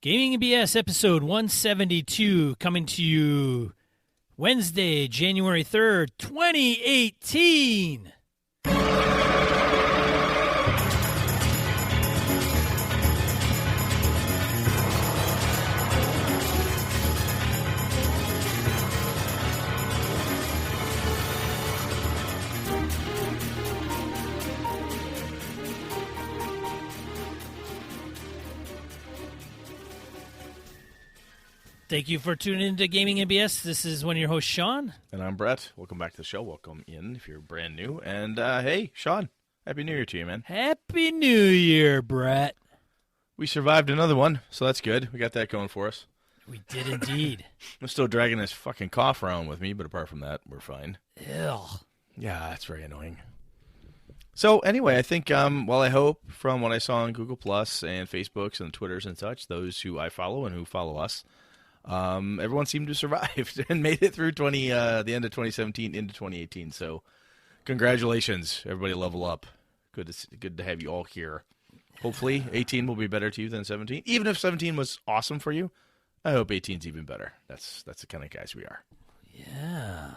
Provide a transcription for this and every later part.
Gaming and BS episode 172 coming to you Wednesday, January 3rd, 2018. Thank you for tuning into Gaming and BS. This is one of your hosts, Sean. And I'm Brett. Welcome back to the show. Welcome in if you're brand new. And hey, Sean, Happy New Year to you, man. Happy New Year, Brett. We survived another one, so that's good. We got that going for us. We did indeed. I'm still dragging this fucking cough around with me, but apart from that, we're fine. Ew. Yeah, that's very annoying. So anyway, I think, I hope from what I saw on Google Plus and Facebooks and Twitters and such, those who I follow and who follow us, everyone seemed to survive and made it through the end of 2017 into 2018. So, congratulations, everybody! Level up. Good to have you all here. Hopefully, 18 will be better to you than 17. Even if 17 was awesome for you, I hope 18's even better. That's the kind of guys we are. Yeah.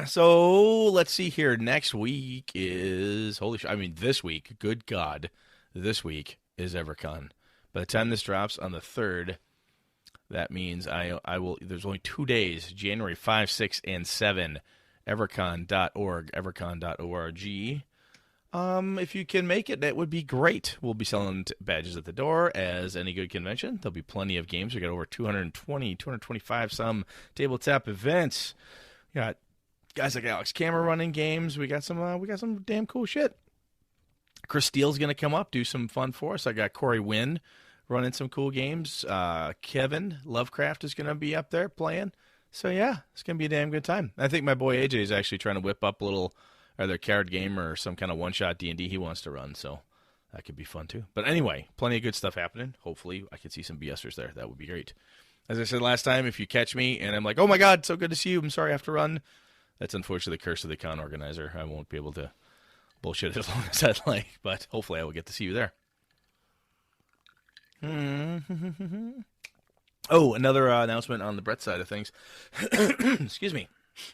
So let's see here. Next week is this week. Good God, this week is Evercon. By the time this drops on the 3rd. That means I will. There's only 2 days, January 5, 6, and 7, evercon.org, evercon.org. If you can make it, that would be great. We'll be selling badges at the door, as any good convention. There'll be plenty of games. We got over 225 some tabletop events. We got guys like Alex Camera running games. We got some damn cool shit. Chris Steele's going to come up, do some fun for us. I got Corey Wynn running some cool games. Kevin Lovecraft is going to be up there playing. So, yeah, it's going to be a damn good time. I think my boy AJ is actually trying to whip up a little either card game or some kind of one-shot D&D he wants to run. So that could be fun, too. But anyway, plenty of good stuff happening. Hopefully, I can see some BSers there. That would be great. As I said last time, if you catch me and I'm like, oh, my God, so good to see you. I'm sorry I have to run. That's unfortunately the curse of the con organizer. I won't be able to bullshit as long as I'd like. But hopefully I will get to see you there. Oh, another announcement on the Brett side of things. Excuse me.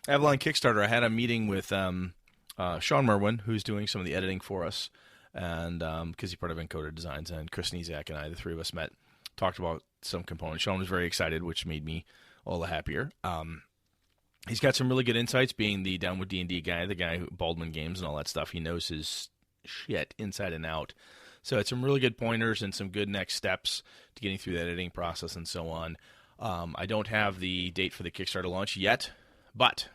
Avalon Kickstarter. I had a meeting with Sean Merwin, who's doing some of the editing for us, and because he's part of Encoder Designs, and Chris Nizak and I, the three of us met, talked about some components. Sean was very excited, which made me all the happier. He's got some really good insights, being the Down with D&D guy, the guy who Baldwin Games and all that stuff. He knows his shit inside and out. So it's some really good pointers and some good next steps to getting through the editing process and so on. I don't have the date for the Kickstarter launch yet, but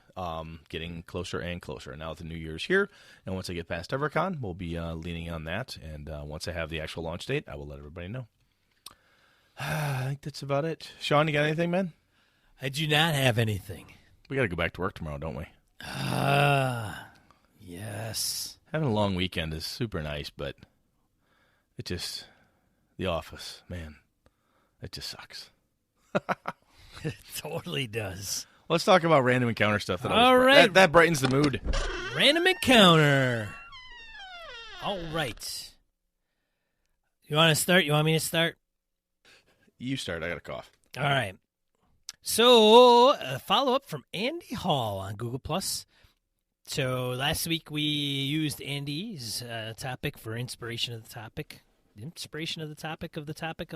getting closer and closer. Now that the new year's here, and once I get past Evercon, we'll be leaning on that. And once I have the actual launch date, I will let everybody know. I think that's about it. Sean, you got anything, man? I do not have anything. We got to go back to work tomorrow, don't we? Yes. Having a long weekend is super nice, but the office, man, it just sucks. It totally does. Let's talk about random encounter stuff. All right. That brightens the mood. Random encounter. All right. You want to start? You want me to start? You start. I got a cough. All right. So, a follow-up from Andy Hall on Google+. So, last week we used Andy's topic for inspiration of the topic. Inspiration of the topic of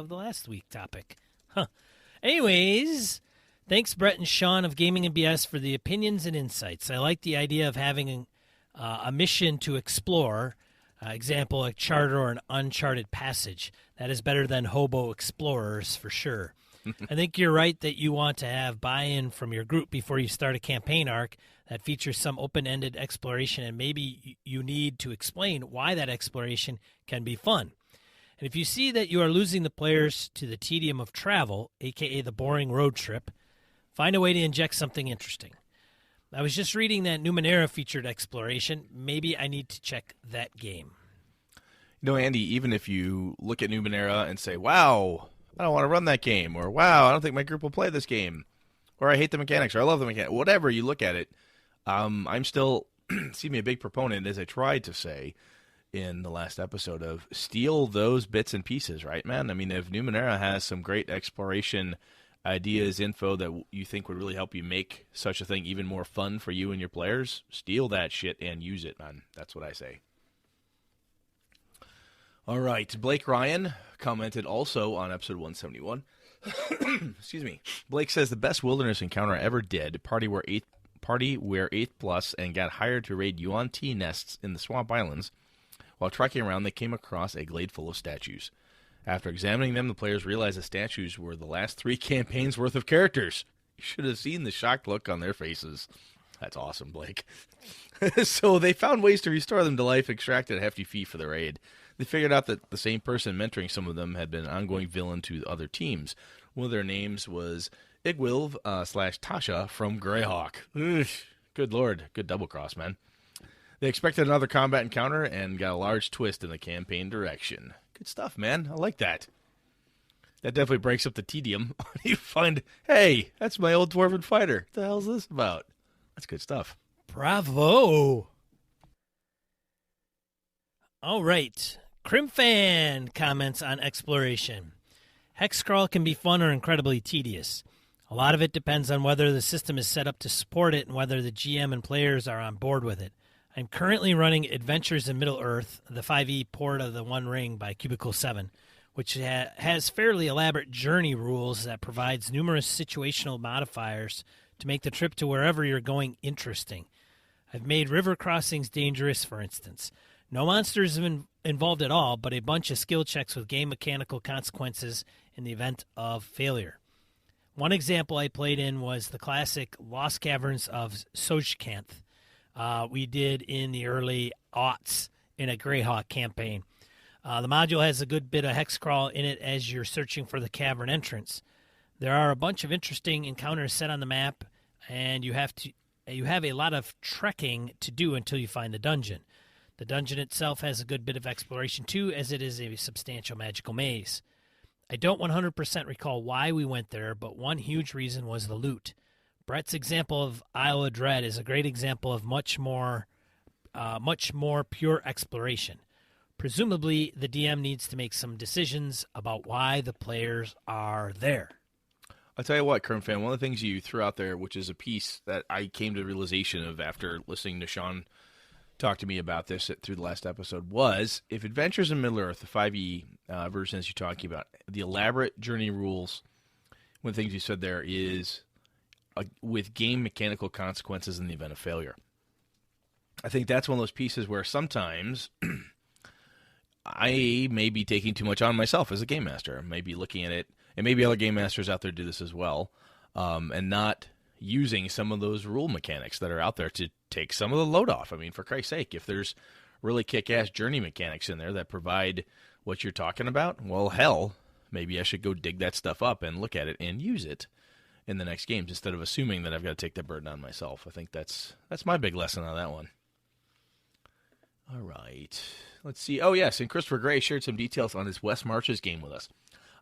the last week topic. Huh. Anyways, thanks Brett and Sean of Gaming and BS for the opinions and insights. I like the idea of having a mission to explore. Example, a charter or an uncharted passage. That is better than hobo explorers for sure. I think you're right that you want to have buy-in from your group before you start a campaign arc that features some open-ended exploration, and maybe you need to explain why that exploration can be fun. And if you see that you are losing the players to the tedium of travel, a.k.a. the boring road trip, find a way to inject something interesting. I was just reading that Numenera featured exploration. Maybe I need to check that game. You know, Andy, even if you look at Numenera and say, wow, I don't want to run that game, or wow, I don't think my group will play this game, or I hate the mechanics, or I love the mechanics, whatever you look at it, I'm still, a big proponent, as I tried to say, in the last episode of steal those bits and pieces, right, man? I mean, if Numenera has some great exploration ideas, info that you think would really help you make such a thing even more fun for you and your players, steal that shit and use it, man. That's what I say. All right, Blake Ryan commented also on episode 171. Excuse me. Blake says the best wilderness encounter I ever did, party where 8th plus, and got hired to raid Yuan-Ti nests in the Swamp Islands. While trekking around, they came across a glade full of statues. After examining them, the players realized the statues were the last 3 campaigns' worth of characters. You should have seen the shocked look on their faces. That's awesome, Blake. So they found ways to restore them to life, extracted a hefty fee for the raid. They figured out that the same person mentoring some of them had been an ongoing villain to other teams. One of their names was Igwilv / Tasha from Greyhawk. Ugh, good lord. Good double cross, man. They expected another combat encounter and got a large twist in the campaign direction. Good stuff, man. I like that. That definitely breaks up the tedium. You find, hey, that's my old dwarven fighter. What the hell's this about? That's good stuff. Bravo. All right. Crimfan comments on exploration. Hexcrawl can be fun or incredibly tedious. A lot of it depends on whether the system is set up to support it and whether the GM and players are on board with it. I'm currently running Adventures in Middle-earth, the 5e port of the One Ring by Cubicle 7, which has fairly elaborate journey rules that provides numerous situational modifiers to make the trip to wherever you're going interesting. I've made river crossings dangerous, for instance. No monsters involved at all, but a bunch of skill checks with game mechanical consequences in the event of failure. One example I played in was the classic Lost Caverns of Sojkanth. We did in the early aughts in a Greyhawk campaign. The module has a good bit of hex crawl in it as you're searching for the cavern entrance. There are a bunch of interesting encounters set on the map, and you have a lot of trekking to do until you find the dungeon. The dungeon itself has a good bit of exploration too, as it is a substantial magical maze. I don't 100% recall why we went there, but one huge reason was the loot. Brett's example of Isle of Dread is a great example of much more pure exploration. Presumably, the DM needs to make some decisions about why the players are there. I'll tell you what, Crimfan, one of the things you threw out there, which is a piece that I came to the realization of after listening to Sean talk to me about this through the last episode, was if Adventures in Middle-earth, the 5e version as you're talking about, the elaborate journey rules, one of the things you said there is with game mechanical consequences in the event of failure. I think that's one of those pieces where sometimes I may be taking too much on myself as a game master. I may be looking at it, and maybe other game masters out there do this as well, and not using some of those rule mechanics that are out there to take some of the load off. I mean, for Christ's sake, if there's really kick-ass journey mechanics in there that provide what you're talking about, well, hell, maybe I should go dig that stuff up and look at it and use it in the next games instead of assuming that I've got to take that burden on myself. I think that's my big lesson on that one. All right. Let's see. Oh, yes, and Christopher Gray shared some details on his West Marches game with us.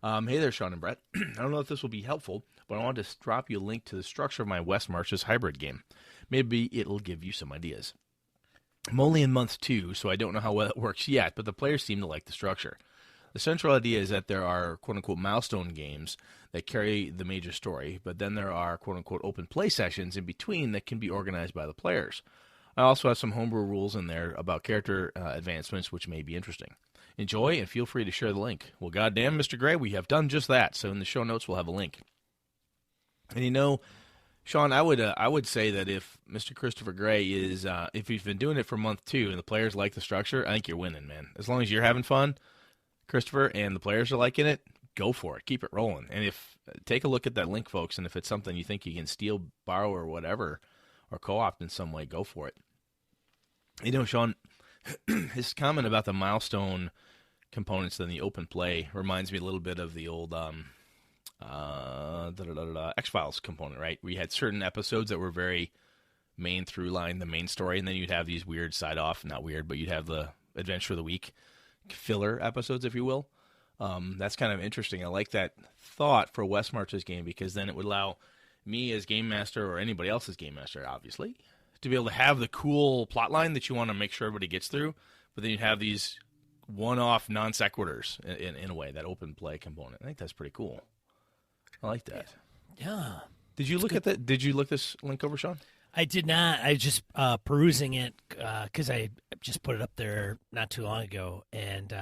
Hey there, Sean and Brett. I don't know if this will be helpful, but I wanted to drop you a link to the structure of my West Marches hybrid game. Maybe it'll give you some ideas. I'm only in month 2, so I don't know how well it works yet, but the players seem to like the structure. The central idea is that there are quote-unquote milestone games that carry the major story, but then there are quote-unquote open play sessions in between that can be organized by the players. I also have some homebrew rules in there about character advancements, which may be interesting. Enjoy, and feel free to share the link. Well, goddamn, Mr. Gray, we have done just that, so in the show notes we'll have a link. And you know, Sean, I would say that if Mr. Christopher Gray is, if you've been doing it for month 2 and the players like the structure, I think you're winning, man. As long as you're having fun, Christopher, and the players are liking it, go for it. Keep it rolling. And if take a look at that link, folks, and if it's something you think you can steal, borrow, or whatever, or co-opt in some way, go for it. You know, Sean, his comment about the milestone components in the open play reminds me a little bit of the old X-Files component, right? We had certain episodes that were very main through line, the main story, and then you'd have these weird side off, not weird, but you'd have the Adventure of the Week filler episodes, if you will. That's kind of interesting. I like that thought for West March's game because then it would allow me as game master or anybody else as game master, obviously, to be able to have the cool plot line that you want to make sure everybody gets through, but then you have these one-off non sequiturs in a way, that open play component. I think that's pretty cool. I like that. Yeah. Did you look at that? Did you look this link over, Sean? I did not. I was just perusing it because I just put it up there not too long ago, and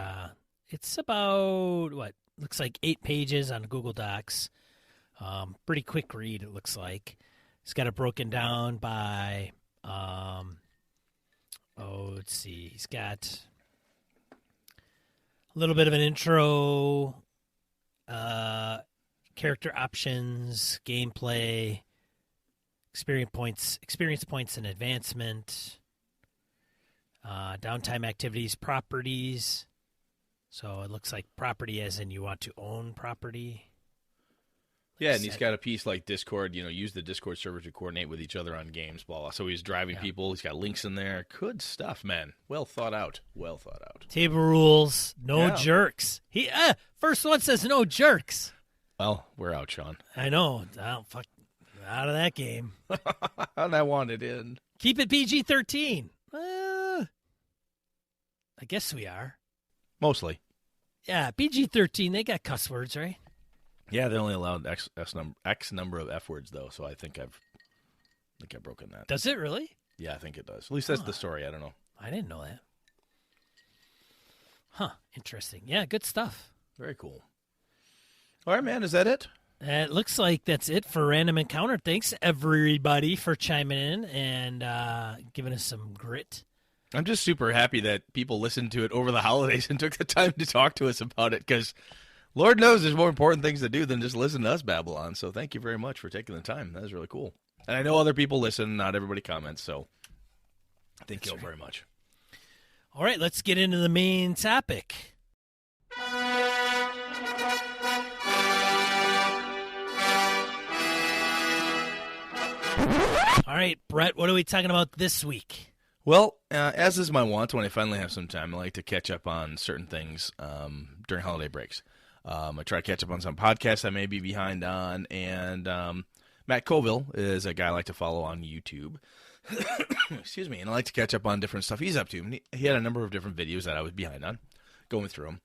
it's about looks like 8 pages on Google Docs. Pretty quick read, it looks like. It's got it broken down by. Let's see. He's got a little bit of an intro, character options, gameplay, experience points and advancement, downtime activities, properties. So it looks like property as in you want to own property. Yeah, and he's got a piece like Discord, use the Discord server to coordinate with each other on games, blah, blah. So he's driving people. He's got links in there. Good stuff, man. Well thought out. Well thought out. Table rules, no jerks. First one says no jerks. Well, we're out, Sean. I know. Fuck out of that game. And I want it in. Keep it PG-13. I guess we are. Mostly. Yeah, PG-13, they got cuss words, right? Yeah, they only allowed X number of F words, though, so I think I've broken that. Does it really? Yeah, I think it does. At least that's the story. I don't know. I didn't know that. Huh, interesting. Yeah, good stuff. Very cool. All right, man, is that it? It looks like that's it for Random Encounter. Thanks, everybody, for chiming in and giving us some grit. I'm just super happy that people listened to it over the holidays and took the time to talk to us about it, because Lord knows there's more important things to do than just listen to us babble on. So thank you very much for taking the time. That was really cool. And I know other people listen. Not everybody comments. So thank you all very much. All right, let's get into the main topic. All right, Brett, what are we talking about this week? Well, as is my wont, when I finally have some time, I like to catch up on certain things during holiday breaks. I try to catch up on some podcasts I may be behind on, and Matt Colville is a guy I like to follow on YouTube. Excuse me, and I like to catch up on different stuff he's up to. And he had a number of different videos that I was behind on, going through them.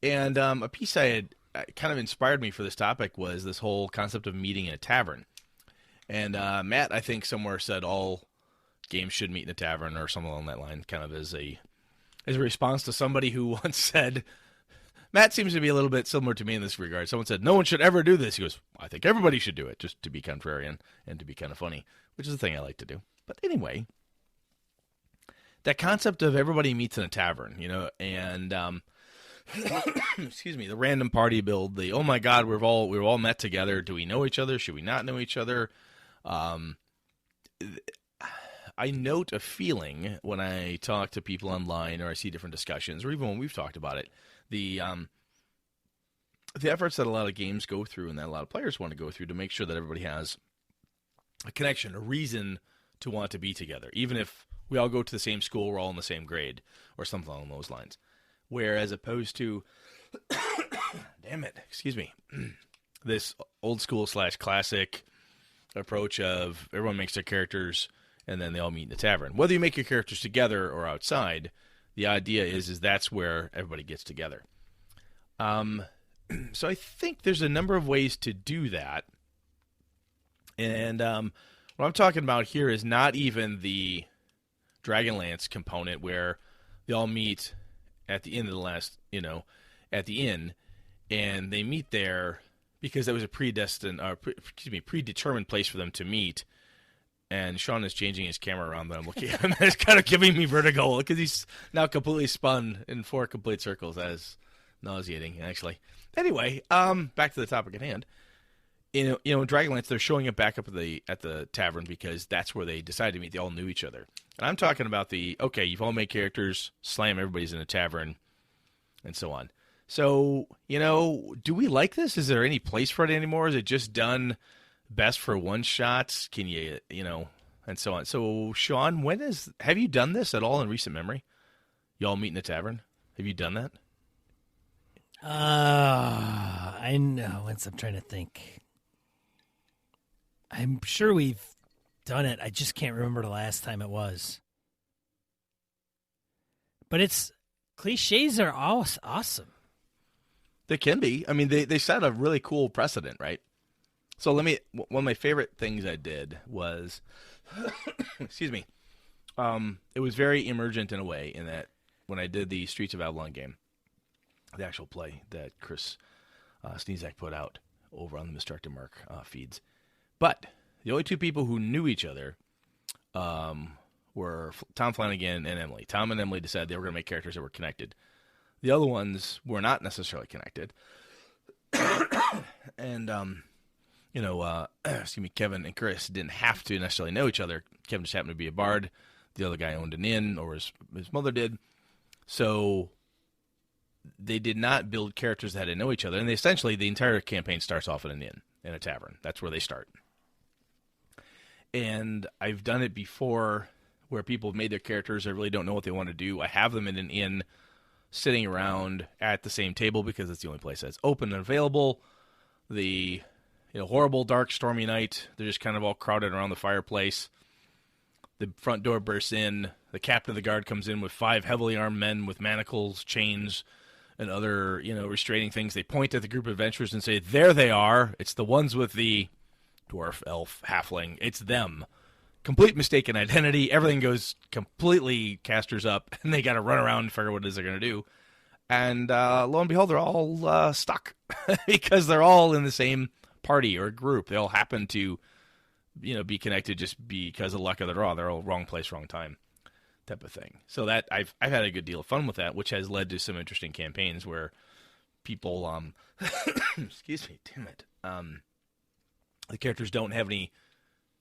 And a piece I had kind of inspired me for this topic was this whole concept of meeting in a tavern. And Matt, I think, somewhere said all games should meet in a tavern or something along that line, kind of as a response to somebody who once said, Matt seems to be a little bit similar to me in this regard. Someone said, no one should ever do this. He goes, I think everybody should do it, just to be contrarian and to be kind of funny, which is the thing I like to do. But anyway, that concept of everybody meets in a tavern, and excuse me, the random party build, the, oh my God, we've all met together. Do we know each other? Should we not know each other? I note a feeling when I talk to people online or I see different discussions, or even when we've talked about it, the efforts that a lot of games go through and that a lot of players want to go through to make sure that everybody has a connection, a reason to want to be together, even if we all go to the same school, we're all in the same grade, or something along those lines. Whereas opposed to, damn it, excuse me, this old school / classic approach of everyone makes their characters and then they all meet in the tavern. Whether you make your characters together or outside, the idea is that's where everybody gets together. So I think there's a number of ways to do that. And what I'm talking about here is not even the Dragonlance component where they all meet at the end of the last, at the inn, and they meet there because that was a predetermined place for them to meet. And Sean is changing his camera around that I'm looking at him. It's kind of giving me vertigo because he's now completely spun in 4 complete circles. That is nauseating, actually. Anyway, back to the topic at hand. In Dragonlance, they're showing it back up at the tavern because that's where they decided to meet. They all knew each other. And I'm talking about you've all made characters, slam, everybody's in a tavern, and so on. So, do we like this? Is there any place for it anymore? Is it just done best for one-shots? Can you, and so on. So, Sean, have you done this at all in recent memory? You all meet in a tavern? Have you done that? I know. I'm trying to think. I'm sure we've done it. I just can't remember the last time it was. But it's cliches are awesome. They can be. I mean, they set a really cool precedent, right? So one of my favorite things I did was, excuse me, it was very emergent in a way in that when I did the Streets of Avalon game, the actual play that Chris Sneezak put out over on the Misdirected Mark feeds. But the only two people who knew each other were Tom Flanagan and Emily. Tom and Emily decided they were going to make characters that were connected. The other ones were not necessarily connected. And, excuse me, Kevin and Chris didn't have to necessarily know each other. Kevin just happened to be a bard. The other guy owned an inn, or his mother did. So they did not build characters that didn't know each other. And essentially, the entire campaign starts off in an inn, in a tavern. That's where they start. And I've done it before where people have made their characters that really don't know what they want to do. I have them in an inn sitting around at the same table because it's the only place that's open and available. The horrible, dark, stormy night, they're just kind of all crowded around the fireplace. The front door bursts in. The captain of the guard comes in with 5 heavily armed men with manacles, chains, and other, restraining things. They point at the group of adventurers and say, "There they are. It's the ones with the dwarf, elf, halfling. It's them." Complete mistaken identity. Everything goes completely casters up, and they got to run around and figure out what it is they're going to do. And lo and behold, they're all stuck because they're all in the same party or group. They all happen to, be connected just because of luck of the draw. They're all wrong place, wrong time type of thing. So that I've had a good deal of fun with that, which has led to some interesting campaigns where people, excuse me, damn it, the characters don't have any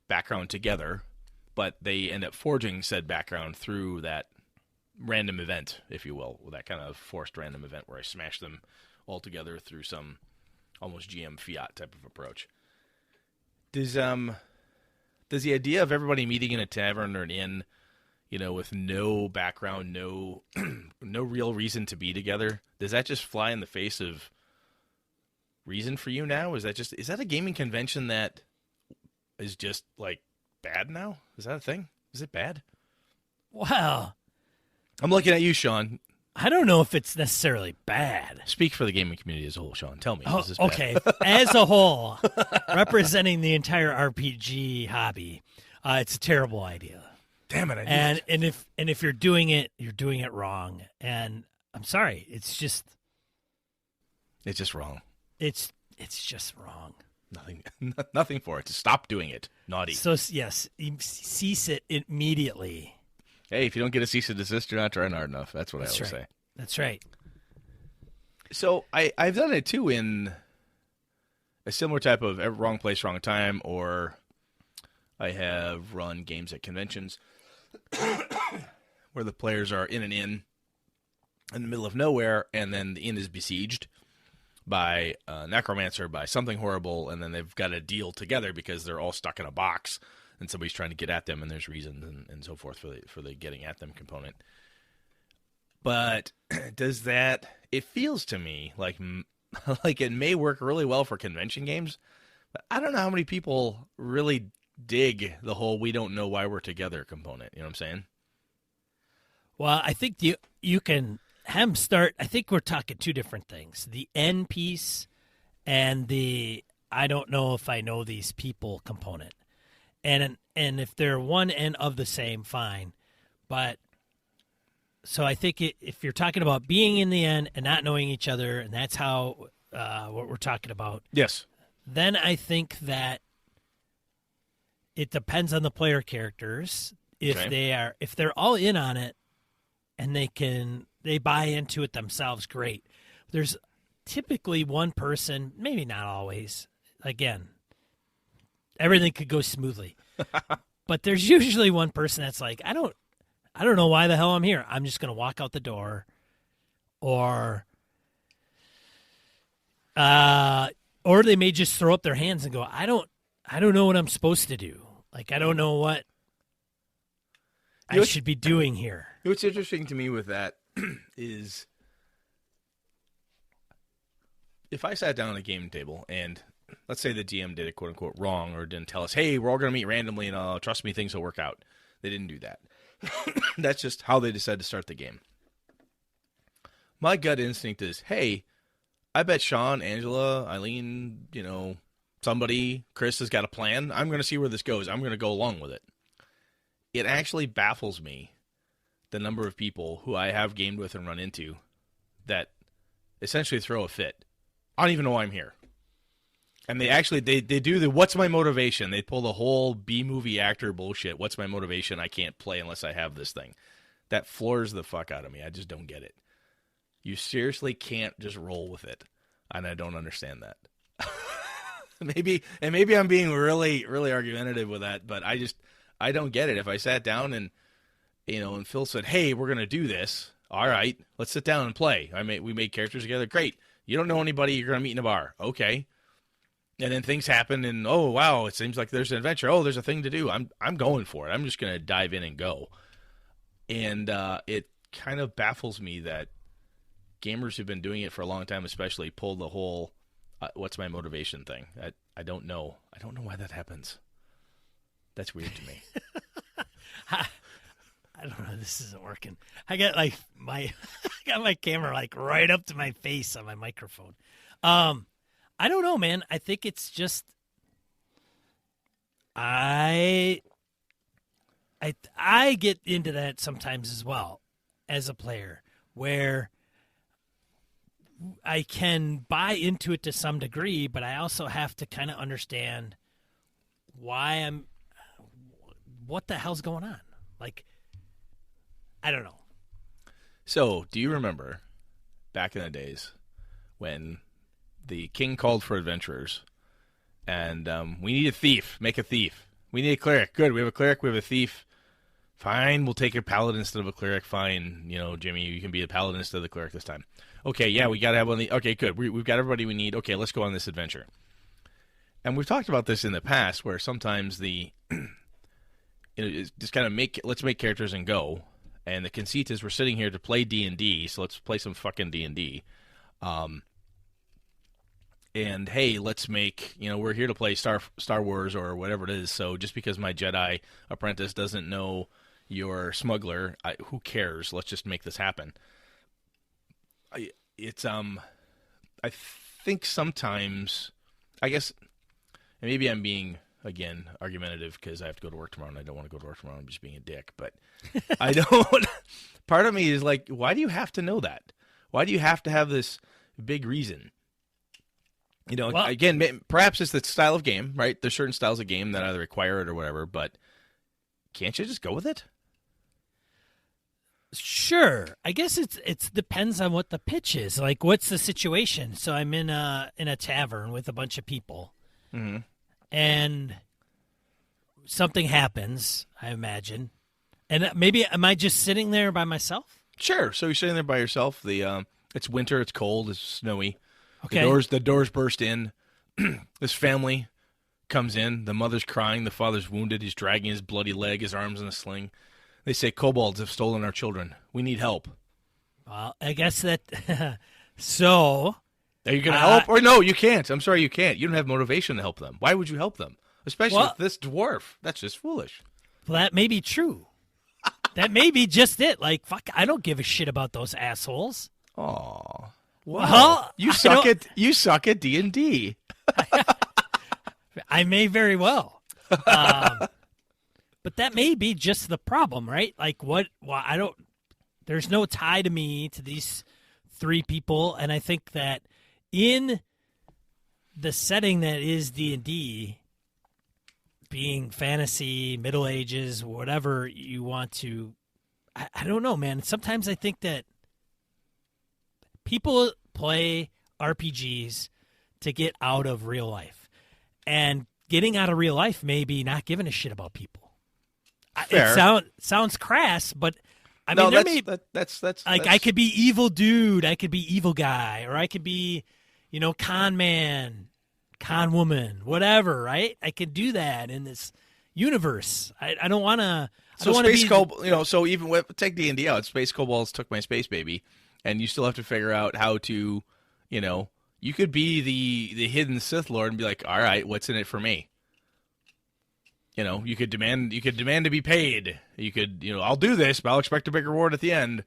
background together, but they end up forging said background through that random event, if you will, that kind of forced random event where I smash them all together through some almost GM fiat type of approach. Does the idea of everybody meeting in a tavern or an inn, with no background, no real reason to be together, does that just fly in the face of reason for you now? Is that a gaming convention that is just like bad now? Is that a thing? Is it bad? Wow. I'm looking at you, Sean. I don't know if it's necessarily bad. Speak for the gaming community as a whole, Sean. Tell me. Oh, is this bad? okay. As a whole, representing the entire RPG hobby, it's a terrible idea. Damn it! And if you're doing it wrong. And I'm sorry, it's just wrong. It's just wrong. Nothing for it. To stop doing it. Naughty. So yes, cease it immediately. Hey, if you don't get a cease and desist, you're not trying hard enough. That's what I always say. That's right. So I've done it too in a similar type of wrong place, wrong time, or I have run games at conventions where the players are in an inn in the middle of nowhere, and then the inn is besieged by a necromancer, by something horrible, and then they've got to deal together because they're all stuck in a box, and somebody's trying to get at them, and there's reasons and so forth for the getting at them component. But it feels to me like it may work really well for convention games, but I don't know how many people really dig the whole "we don't know why we're together" component. You know what I'm saying? Well, I think you can start. I think we're talking two different things: the end piece and the "I don't know if I know these people" component. And if they're one end of the same, fine. But so I think if you're talking about being in the end and not knowing each other, and that's how what we're talking about. Yes. Then I think that it depends on the player characters. If they're all in on it and they buy into it themselves, great. There's typically one person, maybe not always. Again, everything could go smoothly. But there's usually one person that's like, I don't know why the hell I'm here. I'm just going to walk out the door, or they may just throw up their hands and go, I don't know what I'm supposed to do. Like, I don't know what I should be doing here. What's interesting to me with that is if I sat down at a game table and let's say the DM did it quote unquote wrong or didn't tell us, hey, we're all going to meet randomly and trust me, things will work out. They didn't do that. That's just how they decided to start the game. my gut instinct is, hey, I bet Sean, Angela, Eileen, somebody, Chris has got a plan. I'm going to see where this goes. I'm going to go along with it. It actually baffles me the number of people who I have gamed with and run into that essentially throw a fit. I don't even know why I'm here. And they actually, they do the, what's my motivation? They pull the whole B-movie actor bullshit. What's my motivation? I can't play unless I have this thing. That floors the fuck out of me. I just don't get it. You seriously can't just roll with it. And I don't understand that. Maybe I'm being really, really argumentative with that, but I don't get it. If I sat down and, and Phil said, hey, we're going to do this. All right, let's sit down and play. We made characters together. Great. You don't know anybody. You're going to meet in a bar. Okay. And then things happen, and oh wow, it seems like there's an adventure. Oh, there's a thing to do. I'm going for it. I'm just gonna dive in and go. And it kind of baffles me that gamers who've been doing it for a long time, especially, pull the whole "what's my motivation" thing. I don't know. I don't know why that happens. That's weird to me. I don't know. This isn't working. I got I got my camera right up to my face on my microphone. I don't know, man. I think it's just I get into that sometimes as well as a player, where I can buy into it to some degree, but I also have to kind of understand what the hell's going on. I don't know. So, do you remember back in the days when the king called for adventurers, and we need a thief. Make a thief. We need a cleric. Good, we have a cleric, we have a thief. Fine, we'll take a paladin instead of a cleric. Fine, Jimmy, you can be a paladin instead of the cleric this time. Okay, yeah, we got to have one of the... Okay, good, we've got everybody we need. Okay, let's go on this adventure. And we've talked about this in the past, where sometimes just kind of let's make characters and go. And the conceit is we're sitting here to play D&D, so let's play some fucking D&D. And hey, let's make, we're here to play Star Wars or whatever it is. So just because my Jedi apprentice doesn't know your smuggler, who cares? Let's just make this happen. I think sometimes, I guess, and maybe I'm being, again, argumentative because I have to go to work tomorrow and I don't want to go to work tomorrow. I'm just being a dick. But I don't, part of me is like, why do you have to know that? Why do you have to have this big reason? Again, perhaps it's the style of game, right? There's certain styles of game that either require it or whatever, but can't you just go with it? Sure. I guess it depends on what the pitch is. Like, what's the situation? So I'm in a tavern with a bunch of people, mm-hmm. and something happens, I imagine. And maybe, am I just sitting there by myself? Sure. So you're sitting there by yourself. It's winter, it's cold, it's snowy. Okay. The doors burst in. This family comes in. The mother's crying. The father's wounded. He's dragging his bloody leg, his arms in a sling. They say, kobolds have stolen our children. We need help. Well, I guess that... So... Are you going to help? Or no, you can't. I'm sorry, you can't. You don't have motivation to help them. Why would you help them? Especially with this dwarf. That's just foolish. Well, that may be true. That may be just it. Like, fuck, I don't give a shit about those assholes. Aw. Well, you suck at D&D. I may very well. But that may be just the problem, right? Like, there's no tie to me to these three people, and I think that in the setting that is D&D, being fantasy, Middle Ages, whatever you want to, I don't know, man. Sometimes I think that people play RPGs to get out of real life. And getting out of real life may be not giving a shit about people. Fair. It sounds crass, but I mean, that's I could be evil dude, I could be evil guy, or I could be, con man, con woman, whatever, right? I could do that in this universe. I don't want to. So so even take D&D out, Space Kobolds took my space baby. And you still have to figure out how to, you could be the hidden Sith Lord and be like, all right, what's in it for me? You could demand to be paid. You could, I'll do this, but I'll expect a big reward at the end.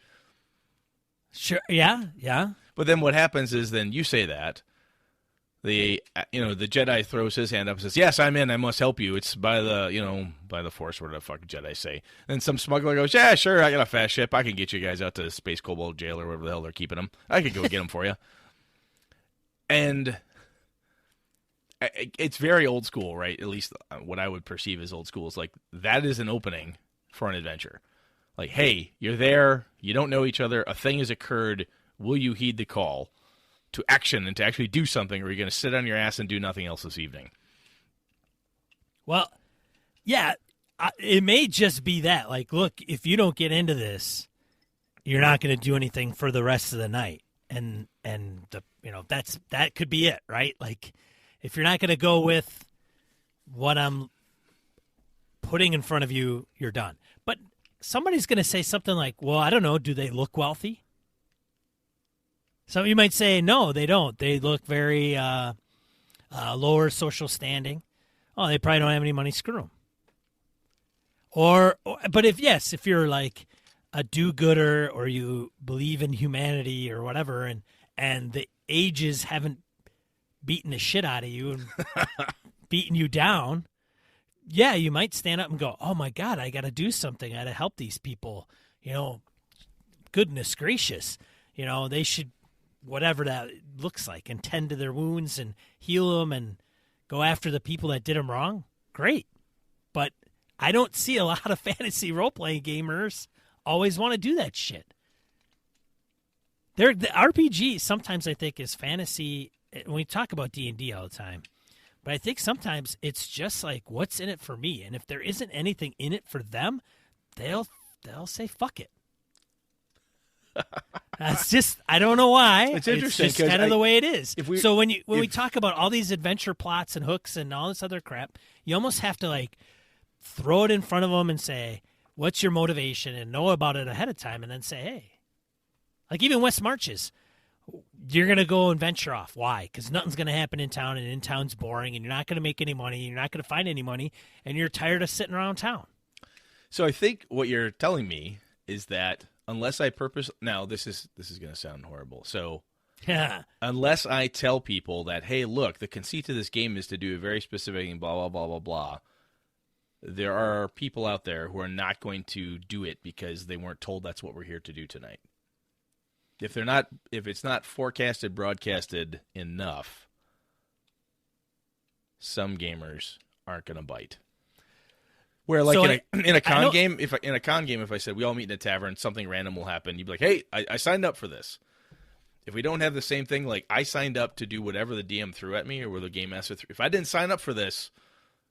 Sure. Yeah. Yeah. But then what happens is then you say that. The Jedi throws his hand up and says, "Yes, I'm in. I must help you. It's by the Force, whatever the fuck Jedi say." And some smuggler goes, "Yeah, sure. I got a fast ship. I can get you guys out to Space Cobalt Jail or wherever the hell they're keeping them. I could go get them for you." And it's very old school, right? At least what I would perceive as old school is like that is an opening for an adventure. Like, hey, you're there. You don't know each other. A thing has occurred. Will you heed the call to action and to actually do something, or are you going to sit on your ass and do nothing else this evening? Well, yeah, it may just be that. Like, look, if you don't get into this, you're not going to do anything for the rest of the night, and that could be it, right? Like, if you're not going to go with what I'm putting in front of you, you're done. But somebody's going to say something like, "Well, I don't know, do they look wealthy?" So you might say, no, they don't. They look very lower social standing. Oh, they probably don't have any money. Screw them. But if you're like a do-gooder or you believe in humanity or whatever, and the ages haven't beaten the shit out of you and beaten you down, yeah, you might stand up and go, "Oh my God, I got to do something. I got to help these people. Goodness gracious, they should." Whatever that looks like, and tend to their wounds and heal them and go after the people that did them wrong. Great. But I don't see a lot of fantasy role-playing gamers always want to do that shit. The RPG sometimes I think is fantasy. When we talk about D&D all the time, but I think sometimes it's just like, what's in it for me? And if there isn't anything in it for them, they'll say, fuck it. That's just, I don't know why. It's interesting. It's just kind of the way it is. So when we talk about all these adventure plots and hooks and all this other crap, you almost have to like throw it in front of them and say, what's your motivation, and know about it ahead of time, and then say, hey. Like even West Marches, you're going to go and venture off. Why? Because nothing's going to happen in town, and in town's boring, and you're not going to make any money, and you're not going to find any money, and you're tired of sitting around town. So I think what you're telling me is that unless I now this is going to sound horrible. So yeah, unless I tell people that, hey, look, the conceit of this game is to do a very specific and blah, blah, blah, blah, blah, there are people out there who are not going to do it because they weren't told that's what we're here to do tonight. If it's not forecasted, broadcasted enough, some gamers aren't going to bite. Where like in a con game, if I said we all meet in a tavern, something random will happen. You'd be like, "Hey, I signed up for this." If we don't have the same thing, like I signed up to do whatever the DM threw at me or where the game master threw. If I didn't sign up for this,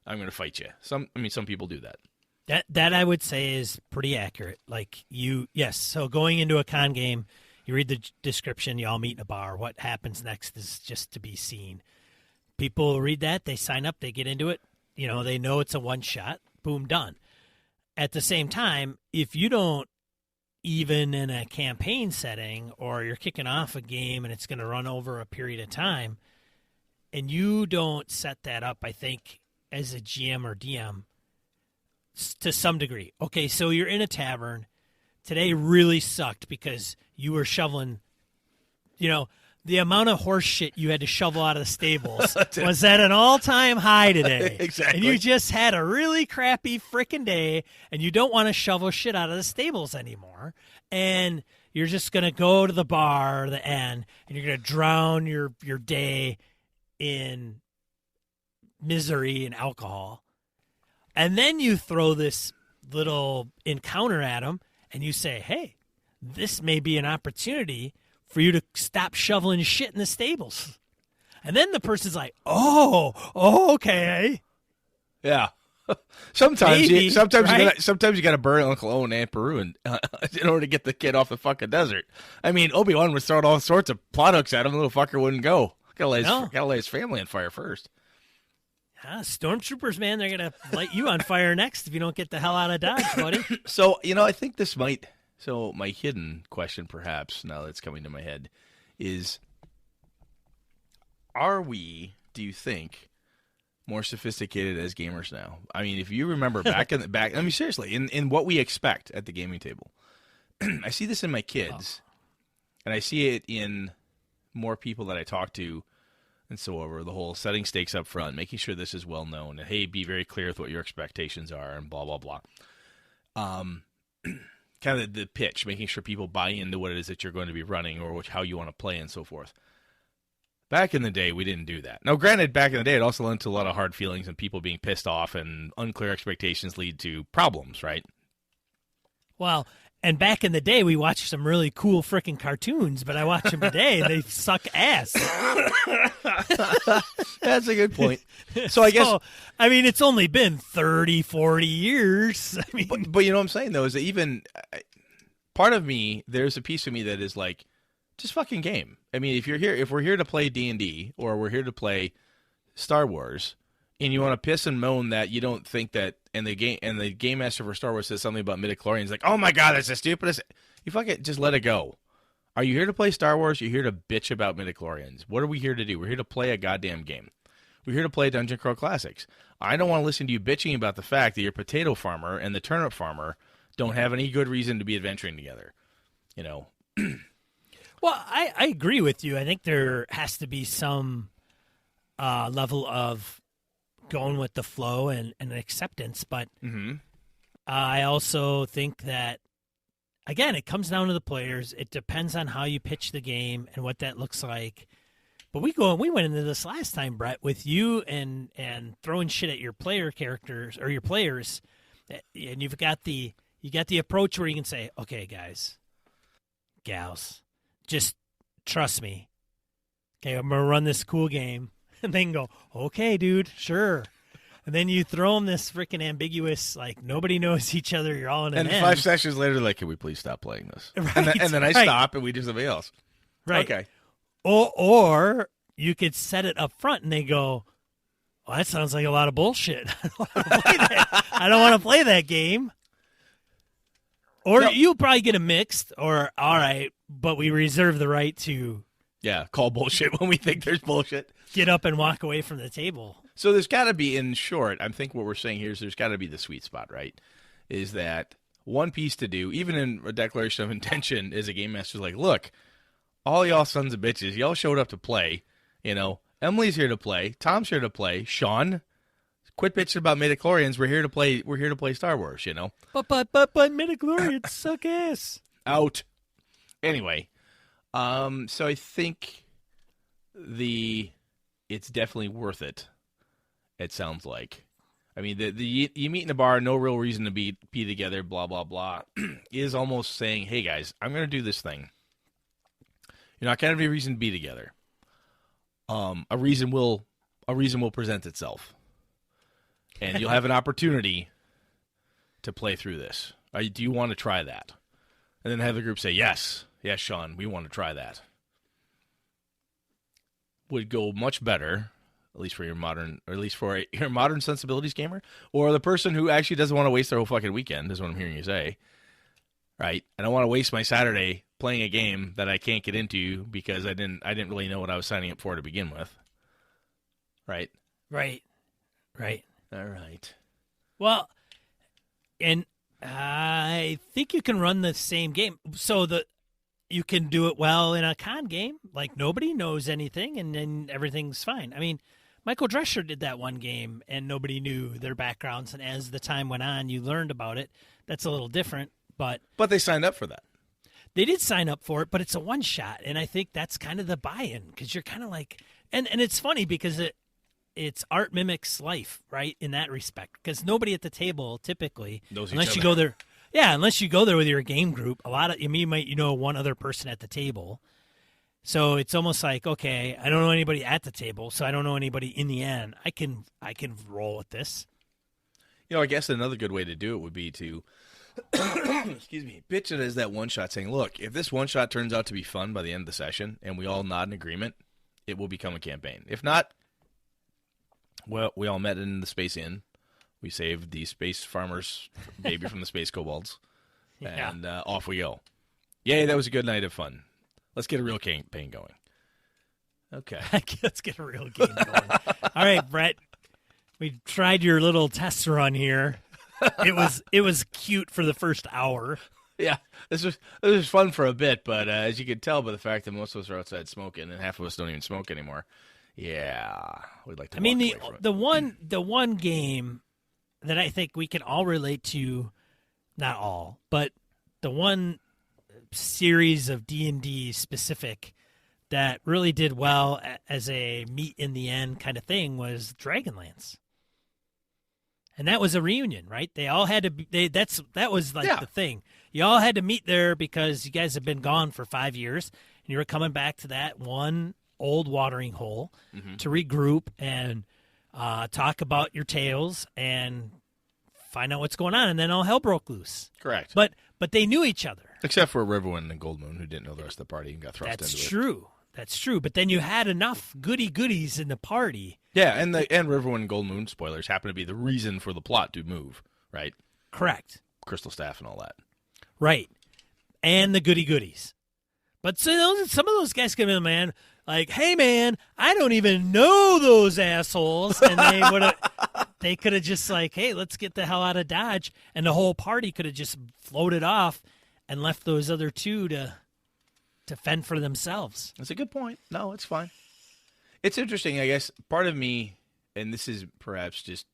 I'm going to fight you. Some people do that. That I would say is pretty accurate. Like yes. So going into a con game, you read the description, you all meet in a bar. What happens next is just to be seen. People read that, they sign up, they get into it. They know it's a one shot. Boom, done. At the same time, if you don't, even in a campaign setting, or you're kicking off a game and it's going to run over a period of time, and you don't set that up, I think, as a GM or DM, to some degree. Okay, so you're in a tavern. Today really sucked because you were shoveling, the amount of horse shit you had to shovel out of the stables was at an all-time high today. Exactly. And you just had a really crappy freaking day, and you don't want to shovel shit out of the stables anymore. And you're just going to go to the bar, the inn, and you're going to drown your day in misery and alcohol. And then you throw this little encounter at them, and you say, hey, this may be an opportunity for you to stop shoveling shit in the stables. And then the person's like, oh, okay. Yeah. Sometimes Maybe, you got to burn Uncle Owen and Aunt Peru in order to get the kid off the fucking desert. I mean, Obi-Wan was throwing all sorts of plot hooks at him. The little fucker wouldn't go. Gotta lay his family on fire first. Stormtroopers, man, they're going to light you on fire next if you don't get the hell out of Dodge, buddy. So, I think this might... So my hidden question, perhaps, now that's coming to my head, is: are we, do you think, more sophisticated as gamers now? I mean, if you remember seriously, in what we expect at the gaming table, I see this in my kids. and I see it in more people that I talk to, and so over the whole setting stakes up front, making sure this is well known, and hey, be very clear with what your expectations are, and blah blah blah. Kind of the pitch, making sure people buy into what it is that you're going to be running or how you want to play and so forth. Back in the day, we didn't do that. Now, granted, back in the day, it also led to a lot of hard feelings and people being pissed off, and unclear expectations lead to problems, right? Well, and back in the day, we watched some really cool freaking cartoons, but I watch them today, and they suck ass. That's a good point. So I guess... I mean, it's only been 30, 40 years. I mean, but you know what I'm saying, though, is that even... part of me, there's a piece of me that is like, just fucking game. I mean, if we're here to play D&D, or we're here to play Star Wars, and you want to piss and moan that you don't think that, and the game master for Star Wars says something about midichlorians, like, oh my god, that's the stupidest. You fucking just let it go. Are you here to play Star Wars? You're here to bitch about midichlorians. What are we here to do? We're here to play a goddamn game. We're here to play Dungeon Crawl Classics. I don't want to listen to you bitching about the fact that your potato farmer and the turnip farmer don't have any good reason to be adventuring together. You know. Well, I agree with you. I think there has to be some level of going with the flow and acceptance, but I also think that, again, it comes down to the players. It depends on how you pitch the game and what that looks like. But we went into this last time, Brett, with you and throwing shit at your player characters or your players, and you got the approach where you can say, okay, guys, gals, just trust me. Okay, I'm gonna run this cool game. And then go, okay, dude, sure. And then you throw them this freaking ambiguous, like, nobody knows each other, you're all in an And end. 5 sessions later, like, can we please stop playing this? Right, and then I stop and we do something else. Right. Okay. Or you could set it up front and they go, well, that sounds like a lot of bullshit. I don't want to play that game. Or you'll probably get a mixed, or, all right, but we reserve the right to... Yeah, call bullshit when we think there's bullshit. Get up and walk away from the table. So there's got to be, in short, I think what we're saying here is there's got to be the sweet spot, right? Is that one piece to do, even in a declaration of intention, is a game master's like, look, all y'all sons of bitches, y'all showed up to play. You know, Emily's here to play. Tom's here to play. Sean, quit bitching about midichlorians. We're here to play. We're here to play Star Wars. You know. But midichlorians suck ass. Out. Anyway. So I think it's definitely worth it. It sounds like. I mean, you meet in a bar, no real reason to be together, blah blah blah, is almost saying, hey guys, I'm going to do this thing. You're not going to have a reason to be together. A reason will present itself, and you'll have an opportunity to play through this. Do you want to try that? And then have the group say, yes, Sean, we want to try that. Would go much better, at least for your modern sensibilities gamer, or the person who actually doesn't want to waste their whole fucking weekend, is what I'm hearing you say. Right? I don't want to waste my Saturday playing a game that I can't get into because I didn't really know what I was signing up for to begin with. Right? Right. All right. Well, and I think you can run the same game. So you can do it well in a con game. Like, nobody knows anything, and then everything's fine. I mean, Michael Drescher did that one game, and nobody knew their backgrounds, and as the time went on, you learned about it. That's a little different, but they signed up for that. They did sign up for it, but it's a one-shot, and I think that's kind of the buy-in, because you're kind of like... And it's funny, because it's art mimics life, right, in that respect, because nobody at the table typically, unless you go there... Yeah, unless you go there with your game group, you might know one other person at the table. So it's almost like, okay, I don't know anybody at the table, so I don't know anybody in the end. I can roll with this. You know, I guess another good way to do it would be to, excuse me, pitch it as that one shot, saying, look, if this one shot turns out to be fun by the end of the session and we all nod in agreement, it will become a campaign. If not, well, we all met in the Space Inn. We saved the space farmer's baby from the space kobolds, and off we go. Yay, that was a good night of fun. Let's get a real campaign going. Okay. Let's get a real game going. All right, Brett. We tried your little test run here. It was cute for the first hour. Yeah, this was fun for a bit, but as you can tell by the fact that most of us are outside smoking and half of us don't even smoke anymore, yeah, we'd like to. I mean, walk away from it. the one game that I think we can all relate to, not all, but the one series of D&D specific that really did well as a meet in the end kind of thing was Dragonlance. And that was a reunion, right? They all had to be, that was like the thing. You all had to meet there because you guys have been gone for 5 years and you were coming back to that one old watering hole to regroup and talk about your tales and find out what's going on, and then all hell broke loose. Correct. But they knew each other. Except for Riverwind and Goldmoon, who didn't know the rest of the party and got thrust into it. That's true. That's true. But then you had enough goodies in the party. Yeah, and Riverwind and Goldmoon, spoilers, happen to be the reason for the plot to move, right? Correct. Crystal Staff and all that. Right. And the goodies. But so some of those guys come in, man, like, hey, man, I don't even know those assholes. And they could have just like, hey, let's get the hell out of Dodge. And the whole party could have just floated off and left those other two to fend for themselves. That's a good point. No, it's fine. It's interesting, I guess. Part of me, and this is perhaps just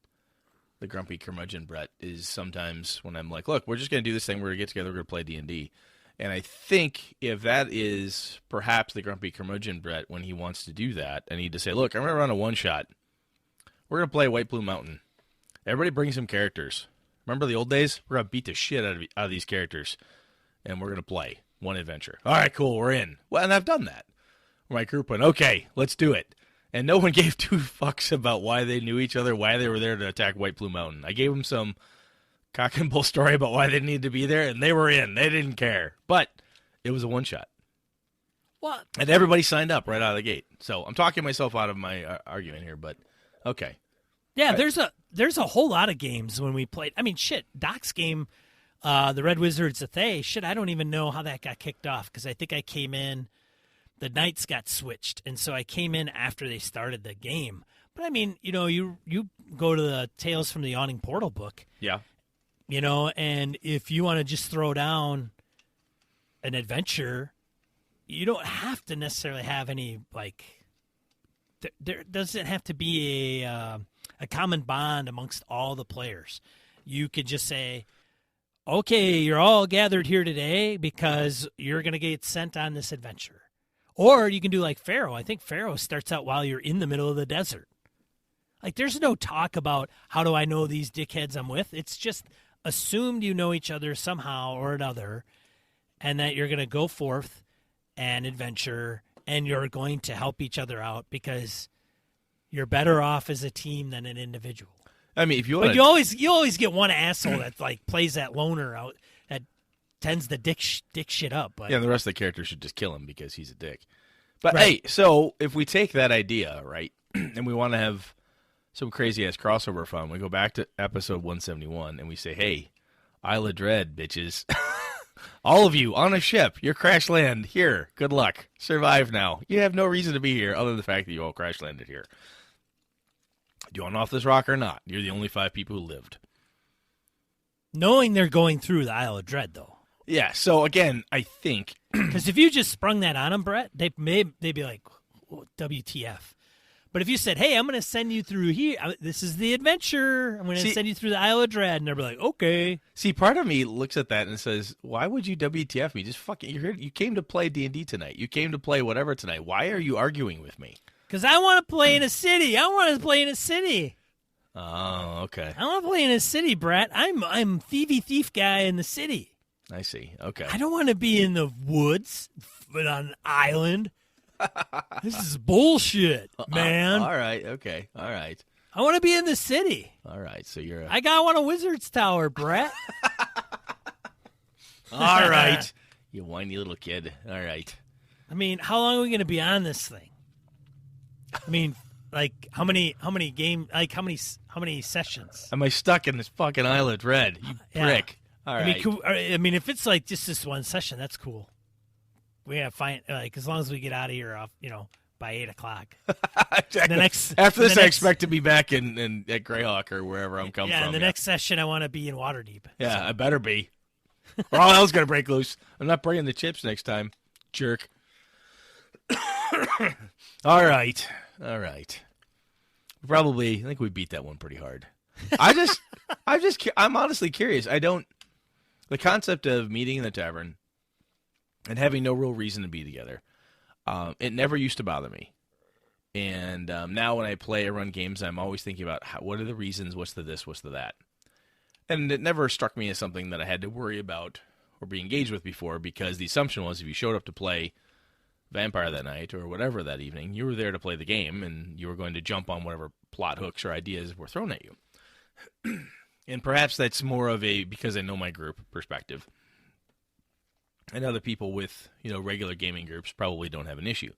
the grumpy curmudgeon Brett, is sometimes when I'm like, look, we're just going to do this thing. We're going to get together. We're going to play D&D. And I think if that is perhaps the grumpy curmudgeon Brett when he wants to do that, I need to say, look, I'm going to run a one-shot. We're going to play White Plume Mountain. Everybody bring some characters. Remember the old days? We're going to beat the shit out of these characters. And we're going to play one adventure. All right, cool, we're in. Well, and I've done that. My group went, okay, let's do it. And no one gave two fucks about why they knew each other, why they were there to attack White Plume Mountain. I gave them some cock and bull story about why they needed to be there, and they were in. They didn't care. But it was a one-shot. What? And everybody signed up right out of the gate. So I'm talking myself out of my argument here, but okay. Yeah, there's a whole lot of games when we played. I mean, shit, Doc's game, the Red Wizards of Thay, shit, I don't even know how that got kicked off because I think I came in, the nights got switched, and so I came in after they started the game. But I mean, you go to the Tales from the Yawning Portal book. Yeah. And if you want to just throw down an adventure, you don't have to necessarily have any, like, there doesn't have to be a common bond amongst all the players. You could just say, okay, you're all gathered here today because you're going to get sent on this adventure. Or you can do like Pharaoh. I think Pharaoh starts out while you're in the middle of the desert. Like, there's no talk about how do I know these dickheads I'm with. It's just assumed you know each other somehow or another, and that you're going to go forth and adventure, and you're going to help each other out because you're better off as a team than an individual. I mean, if you want, but you always get one asshole that like plays that loner out that tends to dick shit up. But yeah, the rest of the characters should just kill him because he's a dick. But right. Hey, so if we take that idea, right, and we want to have some crazy-ass crossover fun, we go back to episode 171, and we say, hey, Isle of Dread, bitches. All of you on a ship, you're crash land here. Good luck. Survive now. You have no reason to be here other than the fact that you all crash landed here. Do you want off this rock or not? You're the only 5 people who lived. Knowing they're going through the Isle of Dread, though. Yeah, so again, I think... Because if you just sprung that on them, Brett, they'd be like, WTF. But if you said, hey, I'm going to send you through here. This is the adventure. I'm going to send you through the Isle of Dread. And they'll be like, okay. See, part of me looks at that and says, why would you WTF me? Just fucking, you're here. You came to play D&D tonight. You came to play whatever tonight. Why are you arguing with me? Because I want to play in a city. I want to play in a city. Oh, okay. I want to play in a city, Brett. I'm thief guy in the city. I see. Okay. I don't want to be in the woods, but on an island. This is bullshit, man. All right. Okay. All right. I want to be in the city. All right. So you're. I got one a wizard's tower, Brett. All right. You whiny little kid. All right. I mean, how long are we going to be on this thing? I mean, like how many sessions? Am I stuck in this fucking Isle of Dread? You prick. All right. I mean, if it's like just this one session, that's cool. We have fine, like as long as we get out of here, by 8:00. Exactly. After this, I expect to be back in at Greyhawk or wherever I'm coming from. Yeah, and the next session, I want to be in Waterdeep. Yeah, so. I better be. or all hell's going to break loose. I'm not bringing the chips next time, jerk. All right. Probably, I think we beat that one pretty hard. I'm honestly curious. The concept of meeting in the tavern and having no real reason to be together, it never used to bother me. And now when I play or run games, I'm always thinking about what are the reasons, what's the this, what's the that. And it never struck me as something that I had to worry about or be engaged with before, because the assumption was if you showed up to play Vampire that night or whatever that evening, you were there to play the game and you were going to jump on whatever plot hooks or ideas were thrown at you. And perhaps that's more of a, because I know my group, perspective. And other people with, regular gaming groups probably don't have an issue.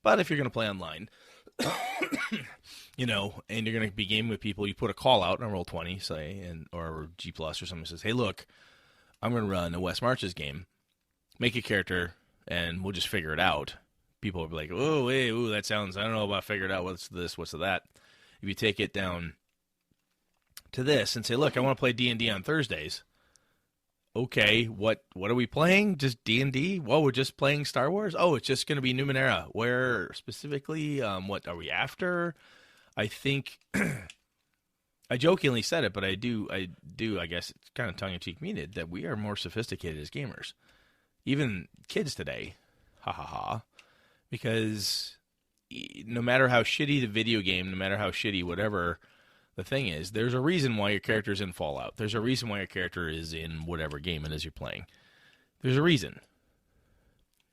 But if you're going to play online, and you're going to be gaming with people, you put a call out on Roll20, say, or G Plus or something says, hey, look, I'm going to run a West Marches game. Make a character, and we'll just figure it out. People will be like, oh, hey, ooh, that sounds, I don't know about figure it out. What's this? What's that? If you take it down to this and say, look, I want to play D&D on Thursdays. Okay, what are we playing? Just D&D? Well, we're just playing Star Wars? Oh, it's just going to be Numenera. Where specifically? What are we after? I think I jokingly said it, but I do. I guess it's kind of tongue-in-cheek meaning that we are more sophisticated as gamers, even kids today. Ha ha ha! Because no matter how shitty the video game, no matter how shitty whatever the thing is, there's a reason why your character's in Fallout. There's a reason why your character is in whatever game it is you're playing. There's a reason.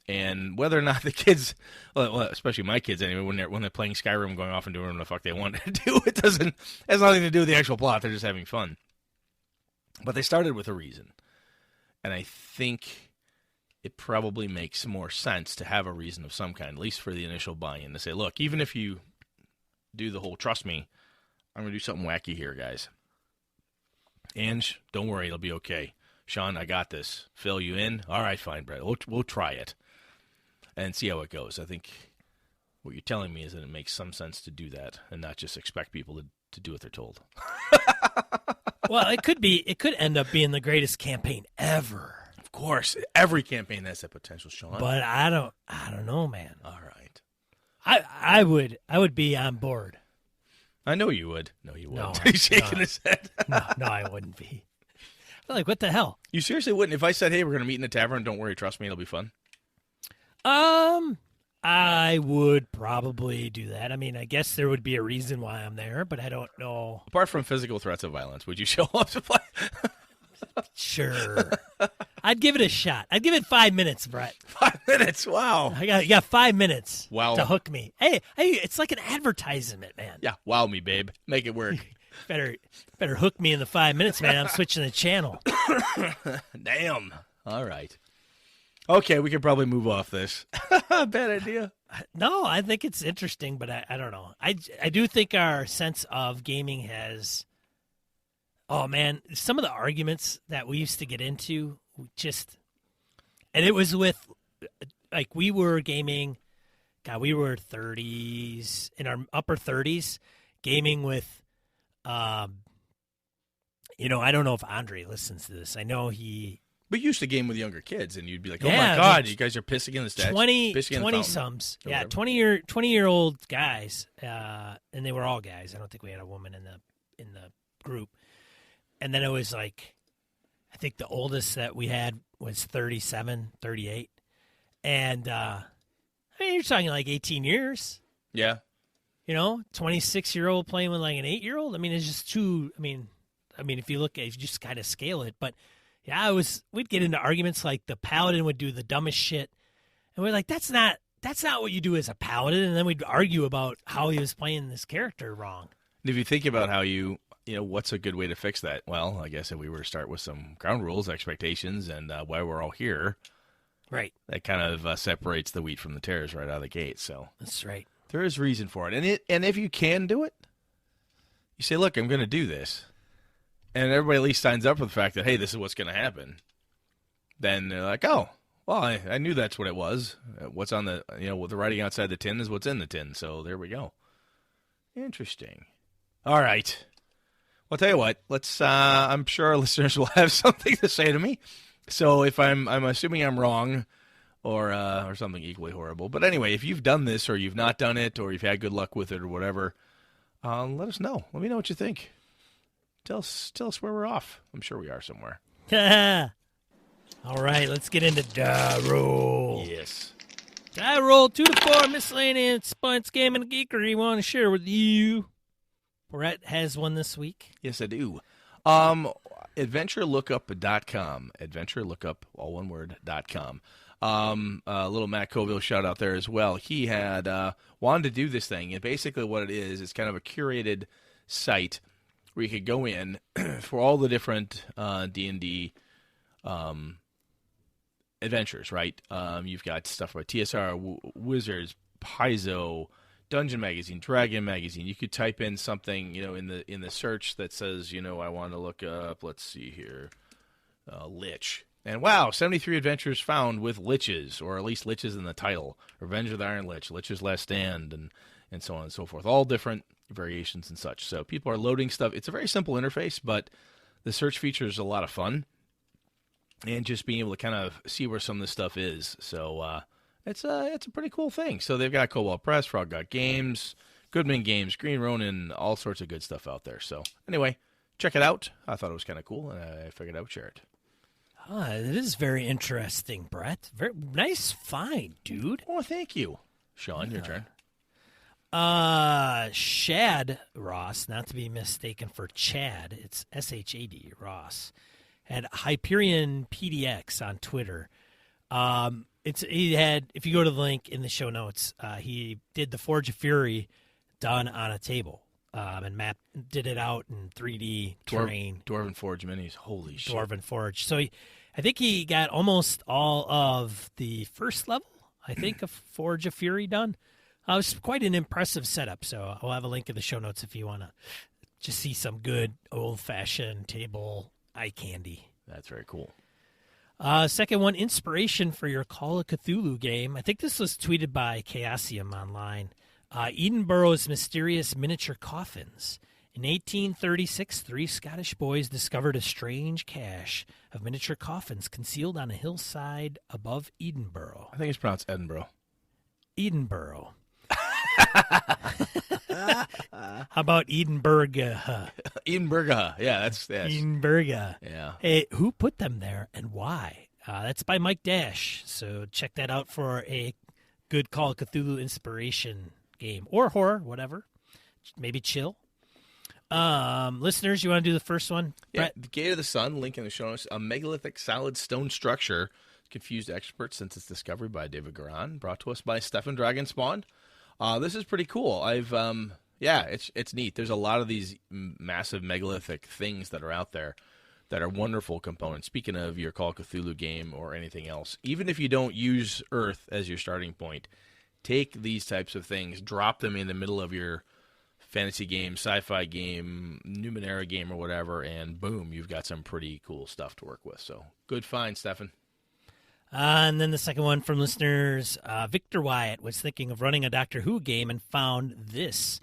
And whether or not the kids, well, especially my kids anyway, when they're playing Skyrim, going off and doing whatever the fuck they want to do, it has nothing to do with the actual plot. They're just having fun. But they started with a reason. And I think it probably makes more sense to have a reason of some kind, at least for the initial buy-in, to say, look, even if you do the whole trust me, I'm going to do something wacky here, guys. Ange, don't worry, it'll be okay. Sean, I got this. Phil, you in? All right, fine, Brett. We'll try it and see how it goes. I think what you're telling me is that it makes some sense to do that and not just expect people to do what they're told. Well, it could end up being the greatest campaign ever. Of course, every campaign has that potential, Sean. But I don't know, man. All right. I would be on board. I know you would. No, you wouldn't. No, He's shaking his head. No, I wouldn't be. I'm like, what the hell? You seriously wouldn't? If I said, hey, we're going to meet in the tavern, don't worry, trust me, it'll be fun? I would probably do that. I mean, I guess there would be a reason why I'm there, but I don't know. Apart from physical threats of violence, would you show up to play? Sure. I'd give it a shot. I'd give it 5 minutes, Brett. 5 minutes? Wow. You got 5 minutes wow. to hook me. Hey, it's like an advertisement, man. Yeah, wow me, babe. Make it work. Better hook me in the 5 minutes, man. I'm switching the channel. Damn. All right. Okay, we can probably move off this. Bad idea. No, I think it's interesting, but I don't know. I do think our sense of gaming has... Oh, man, some of the arguments that we used to get into, and it was with, like, we were gaming, God, we were 30s, in our upper 30s, gaming with, I don't know if Andre listens to this. I know he... But you used to game with younger kids, and you'd be like, oh, yeah, my God, you guys are pissing in the stats. 20-sums. Yeah, 20-year-old guys, and they were all guys. I don't think we had a woman in the group. And then it was like, I think the oldest that we had was 37, 38. And, I mean, you're talking like 18 years. Yeah. 26-year-old playing with like an 8-year-old. I mean, it's just too, if you just kind of scale it. But, yeah, we'd get into arguments like the paladin would do the dumbest shit. And we're like, that's not what you do as a paladin. And then we'd argue about how he was playing this character wrong. And if you think about how what's a good way to fix that? Well, I guess if we were to start with some ground rules, expectations, and why we're all here, right? That kind of separates the wheat from the tares right out of the gate. So that's right. There is reason for it, and if you can do it, you say, "Look, I'm going to do this," and everybody at least signs up for the fact that, hey, this is what's going to happen. Then they're like, "Oh, well, I knew that's what it was. What's on the what the writing outside the tin is what's in the tin." So there we go. Interesting. All right. Well, I'll tell you what, let's, I'm sure our listeners will have something to say to me. So if I'm assuming I'm wrong, or something equally horrible. But anyway, if you've done this, or you've not done it, or you've had good luck with it, or whatever, let us know. Let me know what you think. Tell us where we're off. I'm sure we are somewhere. All right, let's get into Die Roll. Yes. Die Roll 2 to 4 miscellaneous sports game and geekery want to share with you. Brett has one this week. Yes, I do. AdventureLookup.com. AdventureLookup, all one word, .com. A little Matt Colville shout out there as well. He had wanted to do this thing, and basically what it is, it's kind of a curated site where you could go in for all the different D&D adventures, right? You've got stuff like TSR, Wizards, Paizo, Dungeon Magazine, Dragon Magazine. You could type in something, in the search that says, I want to look up, let's see here, Lich. And wow, 73 adventures found with liches, or at least liches in the title. Revenge of the Iron Lich, Lich's Last Stand, and so on and so forth. All different variations and such. So people are loading stuff. It's a very simple interface, but the search feature is a lot of fun. And just being able to kind of see where some of this stuff is. So it's a pretty cool thing. So they've got Cobalt Press, Frog God Games, Goodman Games, Green Ronin, all sorts of good stuff out there. So anyway, check it out. I thought it was kind of cool, and I figured I would share it. It is very interesting, Brett. Very nice find, dude. Oh, thank you. Sean, your turn. Shad Ross, not to be mistaken for Chad. It's SHAD Ross. Had Hyperion PDX on Twitter. He had, if you go to the link in the show notes, he did the Forge of Fury done on a table. And did it out in 3D terrain. Dwarven Forge minis. Holy shit. Dwarven Forge. So I think he got almost all of the first level, I think, of Forge of Fury done. It was quite an impressive setup. So I'll have a link in the show notes if you want to just see some good old-fashioned table eye candy. That's very cool. Second one, inspiration for your Call of Cthulhu game. I think this was tweeted by Chaosium online. Edinburgh's mysterious miniature coffins. In 1836, 3 Scottish boys discovered a strange cache of miniature coffins concealed on a hillside above Edinburgh. I think it's pronounced Edinburgh. Edinburgh. How about Edinburgh? Edinburgh. Yeah, that's Edinburgh. Yeah. Hey, who put them there and why? That's by Mike Dash. So check that out for a good Call of Cthulhu inspiration game or horror, whatever. Maybe chill. Listeners, you want to do the first one? Yeah, Brett? the Gate of the Sun, link in the show notes. A megalithic solid stone structure confused experts since its discovery by David Garan, brought to us by Stefan Dragonspawn. This is pretty cool. It's neat. There's a lot of these massive megalithic things that are out there that are wonderful components. Speaking of your Call of Cthulhu game or anything else, even if you don't use Earth as your starting point, take these types of things, drop them in the middle of your fantasy game, sci-fi game, Numenera game, or whatever, and boom, you've got some pretty cool stuff to work with. So good find, Stefan. And then the second one from listeners, Victor Wyatt was thinking of running a Doctor Who game and found this,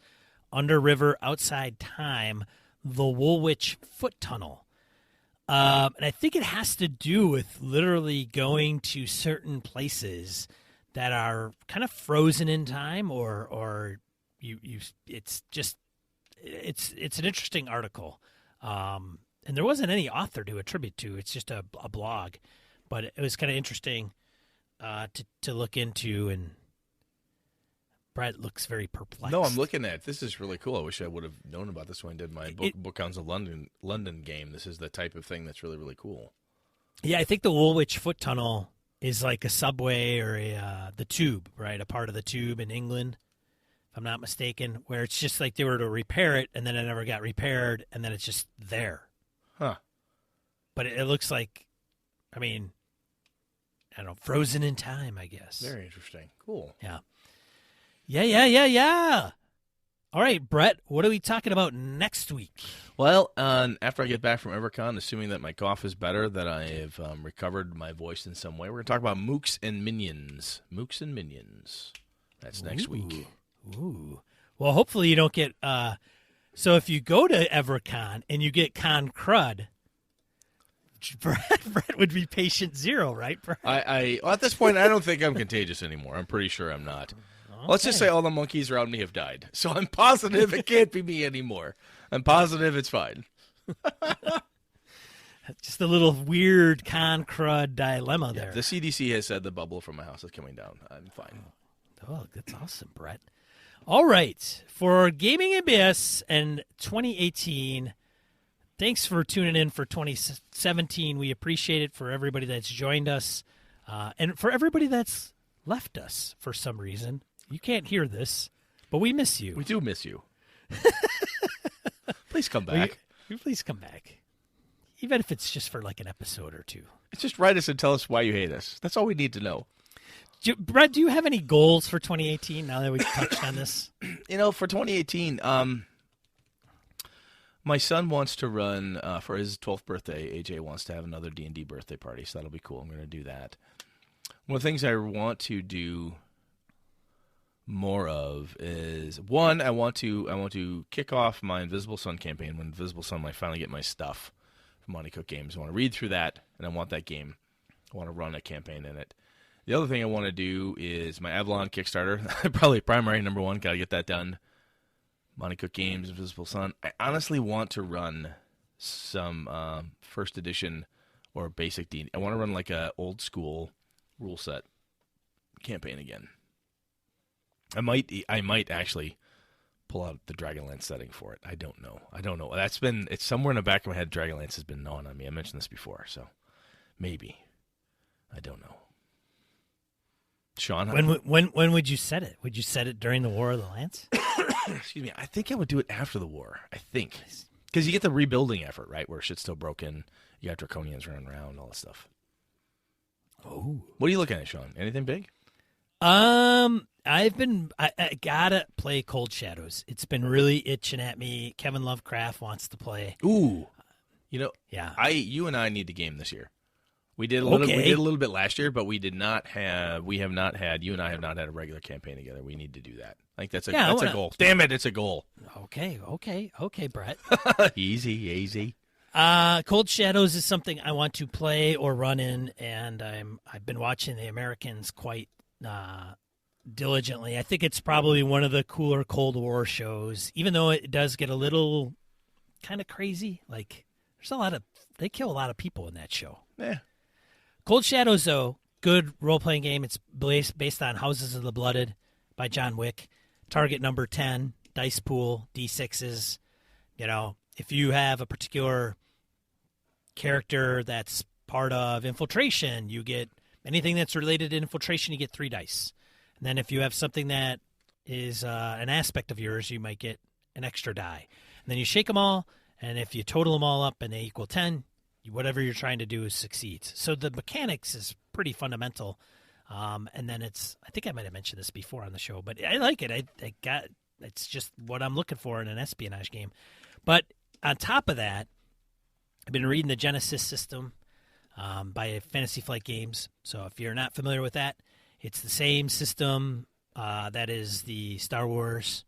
Under River Outside Time, the Woolwich Foot Tunnel. And I think it has to do with literally going to certain places that are kind of frozen in time, or it's an interesting article. And there wasn't any author to attribute to. It's just a blog. But it was kind of interesting to look into, and Brett looks very perplexed. No, I'm looking at it. This is really cool. I wish I would have known about this when I did my Book Council London game. This is the type of thing that's really, really cool. Yeah, I think the Woolwich Foot Tunnel is like a subway or the tube, right? A part of the tube in England, if I'm not mistaken, where it's just like they were to repair it, and then it never got repaired, and then it's just there. Huh. But it looks like, I mean, I don't know, frozen in time, I guess. Very interesting. Cool. Yeah. Yeah. All right, Brett, what are we talking about next week? Well, after I get back from Evercon, assuming that my cough is better, that I have recovered my voice in some way, we're going to talk about Mooks and Minions. Mooks and Minions. That's next week. Ooh. Well, hopefully you don't get... so if you go to Evercon and you get Con Crud, Brett would be patient zero, right, Brett? Well, at this point, I don't think I'm contagious anymore. I'm pretty sure I'm not. Okay. Let's just say all the monkeys around me have died. So I'm positive it can't be me anymore. I'm positive it's fine. Just a little weird con crud dilemma there. The CDC has said the bubble from my house is coming down. I'm fine. Oh, that's awesome, Brett. All right. For Gaming Abyss and 2018, thanks for tuning in for 2017. We appreciate it for everybody that's joined us and for everybody that's left us for some reason. You can't hear this, but we miss you. We do miss you. Please come back. Please come back. Even if it's just for like an episode or two. It's just write us and tell us why you hate us. That's all we need to know. Brett, do you have any goals for 2018 now that we've touched on this? For 2018, my son wants to run, for his 12th birthday, AJ wants to have another D&D birthday party, so that'll be cool. I'm going to do that. One of the things I want to do more of is, one, I want to kick off my Invisible Sun campaign when Invisible Sun might finally get my stuff from Monty Cook Games. I want to read through that, and I want that game. I want to run a campaign in it. The other thing I want to do is my Avalon Kickstarter. Probably primary number one. Got to get that done. Monty Cook Games, Invisible Sun. I honestly want to run some first edition or basic D. I want to run like a old school rule set campaign again. I might actually pull out the Dragonlance setting for it. I don't know. It's somewhere in the back of my head. Dragonlance has been gnawing on me. I mentioned this before, so maybe. I don't know. Sean, when would you set it? Would you set it during the War of the Lance? Excuse me. I think I would do it after the war. I think because you get the rebuilding effort, right? Where shit's still broken. You got Draconians running around, all that stuff. Oh, what are you looking at, Sean? Anything big? I gotta play Cold Shadows. It's been really itching at me. Kevin Lovecraft wants to play. Ooh, yeah. You and I need the game this year. We did a little bit last year, but you and I have not had a regular campaign together. We need to do that. I think that's a goal. Damn it, it's a goal. Okay, Brett. Easy. Cold Shadows is something I want to play or run in, and I've been watching the Americans quite diligently. I think it's probably one of the cooler Cold War shows, even though it does get a little kind of crazy. Like they kill a lot of people in that show. Yeah. Cold Shadows, though, good role-playing game. It's based on Houses of the Blooded by John Wick. Target number 10, dice pool, D6s. If you have a particular character that's part of infiltration, you get anything that's related to infiltration, you get 3 dice. And then if you have something that is an aspect of yours, you might get an extra die. And then you shake them all, and if you total them all up and they equal 10, whatever you're trying to do succeeds. So the mechanics is pretty fundamental. And then I think I might have mentioned this before on the show, but I like it. It's just what I'm looking for in an espionage game. But on top of that, I've been reading the Genesis system by Fantasy Flight Games. So if you're not familiar with that, it's the same system that is the Star Wars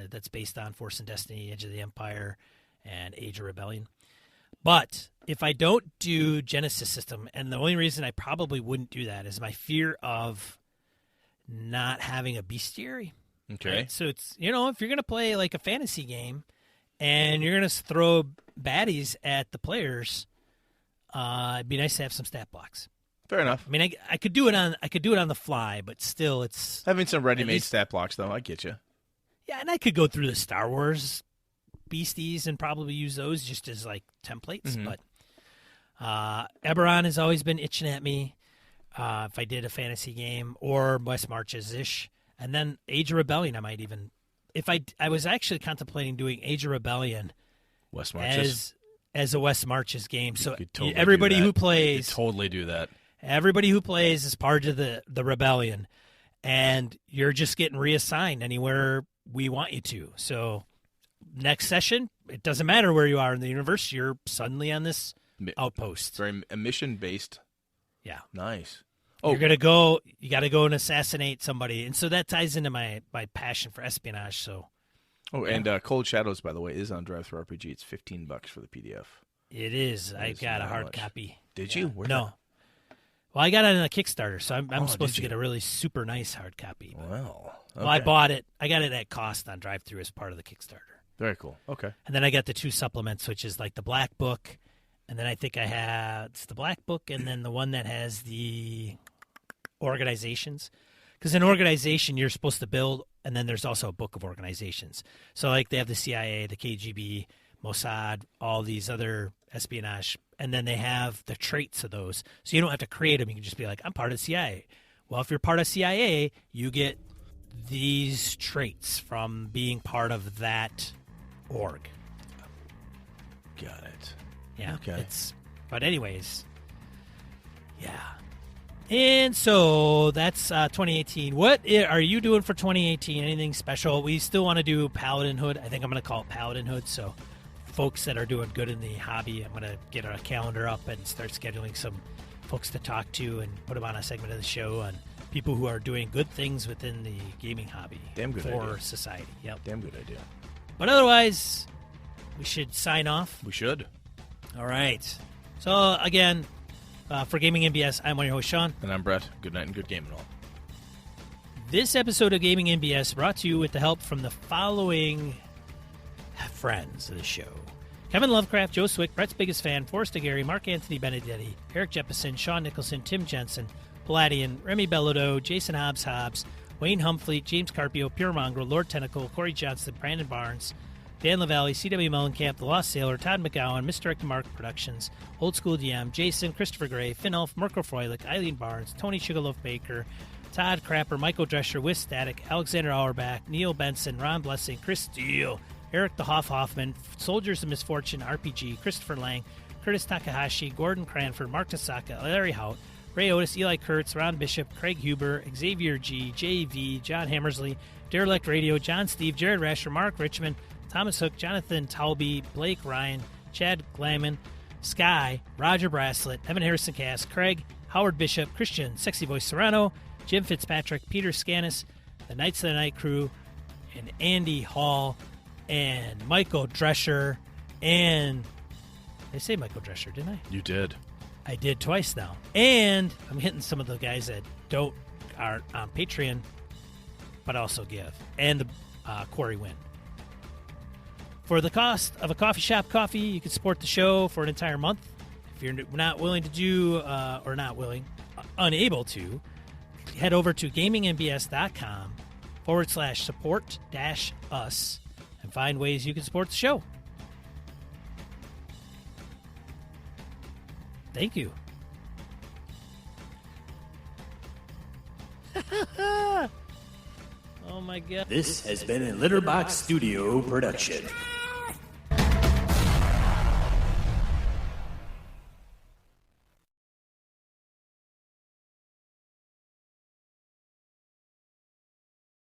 that's based on Force and Destiny, Edge of the Empire, and Age of Rebellion. But if I don't do Genesis system, and the only reason I probably wouldn't do that is my fear of not having a bestiary. Okay. Right? So it's, if you're going to play like a fantasy game and you're going to throw baddies at the players, it'd be nice to have some stat blocks. Fair enough. I mean, I could do it on the fly, but still it's having some ready-made stat blocks though. I get you. Yeah, and I could go through the Star Wars beasties and probably use those just as like templates. Mm-hmm. But Eberron has always been itching at me if I did a fantasy game or West Marches-ish. And then Age of Rebellion, I might even – I was actually contemplating doing Age of Rebellion West Marches as a West Marches game. So totally everybody who plays – you could totally do that. Everybody who plays is part of the rebellion, and you're just getting reassigned anywhere we want you to. So next session, it doesn't matter where you are in the universe. You're suddenly on this outpost. Very mission-based. Yeah. Nice. You're gonna go. You got to go and assassinate somebody, and so that ties into my passion for espionage. So. And Cold Shadows, by the way, is on Drive-Thru RPG. It's $15 for the PDF. It is. I It's got a not hard much. copy. Did Yeah. you? Where'd No. Well, I got it on a Kickstarter, so I'm Oh, supposed did to you? get a really super nice hard copy. Well, Well, I okay. bought it. I got it at cost on drive-through as part of the Kickstarter. Very cool. Okay. And then I got the 2 supplements, which is like the Black Book, and then I think I had it's the Black Book, and then the one that has the organizations. Because in organization, you're supposed to build, and then there's also a book of organizations. So like they have the CIA, the KGB, Mossad, all these other espionage, and then they have the traits of those. So you don't have to create them. You can just be like, I'm part of the CIA. Well, if you're part of CIA, you get these traits from being part of that org. Got it. Yeah. Okay. But anyways, yeah. And so that's 2018. What are you doing for 2018? Anything special? We still want to do Paladinhood. I think I'm going to call it Paladinhood. So folks that are doing good in the hobby, I'm going to get a calendar up and start scheduling some folks to talk to and put them on a segment of the show on people who are doing good things within the gaming hobby. Damn good for idea. society. Yep. Damn good idea. But otherwise, we should sign off. We should. All right. So again, for Gaming MBS, I'm one of your host, Sean. And I'm Brett. Good night and good game and all. This episode of Gaming MBS brought to you with the help from the following friends of the show. Kevin Lovecraft, Joe Swick, Brett's biggest fan, Forrest Gary, Mark Anthony Benedetti, Eric Jeppesen, Sean Nicholson, Tim Jensen, Palladian, Remy Bellodo, Jason Hobbs, Wayne Humphrey, James Carpio, Pure Mongrel, Lord Tentacle, Corey Johnston, Brandon Barnes, Dan LaValle, C.W. Mellencamp, The Lost Sailor, Todd McGowan, Misdirected Mark Productions, Old School DM, Jason, Christopher Gray, Finn Elf, Mirko Froelich, Eileen Barnes, Tony Sugarloaf Baker, Todd Crapper, Michael Drescher, Wiz Static, Alexander Auerbach, Neil Benson, Ron Blessing, Chris Steele, Eric the Hoffman, Soldiers of Misfortune, RPG, Christopher Lang, Curtis Takahashi, Gordon Cranford, Mark Tasaka, Larry Hout, Ray Otis, Eli Kurtz, Ron Bishop, Craig Huber, Xavier G, JV, John Hammersley, Derelict Radio, John Steve, Jared Rasher, Mark Richmond, Thomas Hook, Jonathan Talby, Blake Ryan, Chad Glaman, Sky, Roger Braslett, Evan Harrison Cass, Craig, Howard Bishop, Christian, Sexy Voice Serrano, Jim Fitzpatrick, Peter Scanis, the Knights of the Night Crew, and Andy Hall, and Michael Drescher, and I say Michael Drescher, didn't I? You did. I did twice now. And I'm hitting some of the guys that aren't on Patreon, but also give. And the Corey Wynn. For the cost of a coffee shop coffee, you can support the show for an entire month. If you're not willing to do, or not willing, unable to, head over to gamingbs.com/support-us and find ways you can support the show. Thank you. Oh my God. This has been a Litterbox Studio production.